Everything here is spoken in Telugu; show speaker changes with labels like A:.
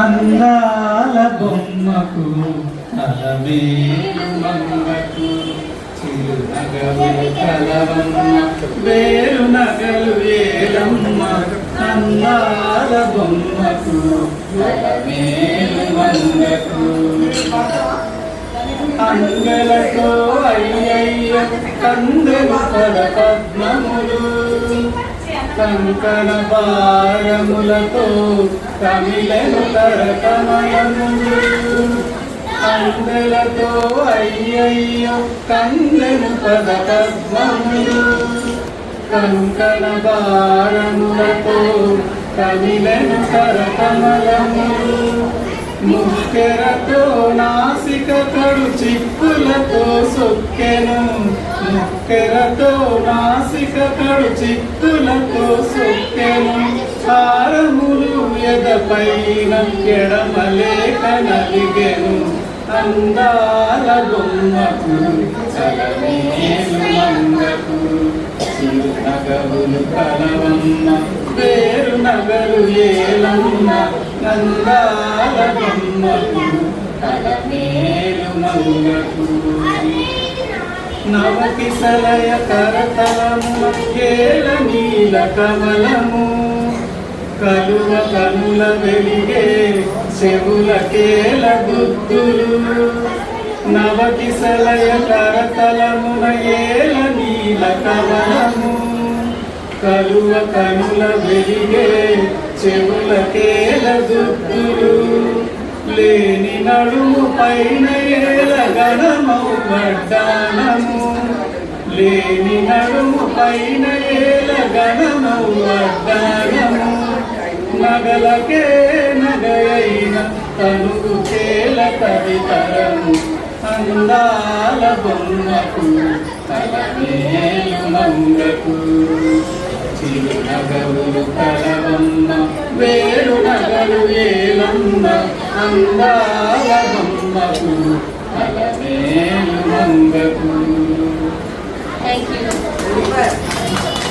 A: అందాల బొమ్మకు అలమేలు మంగకు చిరునగలు కలవమ్మ వేరు నగలు ఏలమ్మ అందాల బొమ్మకు అలమేలు మంగకు అంగలతో అయ్యయ్య కందెలు పద పద్మములు కంకణ భారములతో కమిలను కరకమలములు అందెలతో అయ్యయ్య కందెను పద పద్మములు కంకణ భారములతో కమిలను కరకమలములు ముక్కెరతో నాసిక కడు చిక్కులతో సొక్కెను ముక్కెరతో నాసిక కడు చిక్కులతో సొక్కెను హారములు ఎదపైన ఎడమలేక నలిగెను అందాల బొమ్మకు అలమేలు మంగకు చిరునగవులు కలవమ్మ వేరు నగలు ఏలమ్మ నందాల బొమ్మకు అలమేలు మంగకు నవకిసలయ కరతలము ఏల నీల కమలము కలువ కనుల వెలిగే చెవులకేల గుద్దులు నవకిసలయ కరతలమున ఏల నీల కమలము కలువ కనుల వెలిగే చెవులకేల గుద్దులు లేని నడుము పైన ఏల గణమౌ వడ్డానము లేని నడుము పైన ఏల గణమౌ వడ్డానము నగలకే నగయైన తనుగు కేల కవితరము అందాల బొమ్మకు అలమేలు మంగకు చిరునగవులు కలవమ్మ వేరు నగలు ఏలమ్మ అందాల బొమ్మకు అలమేలు మంగకు.
B: Thank you.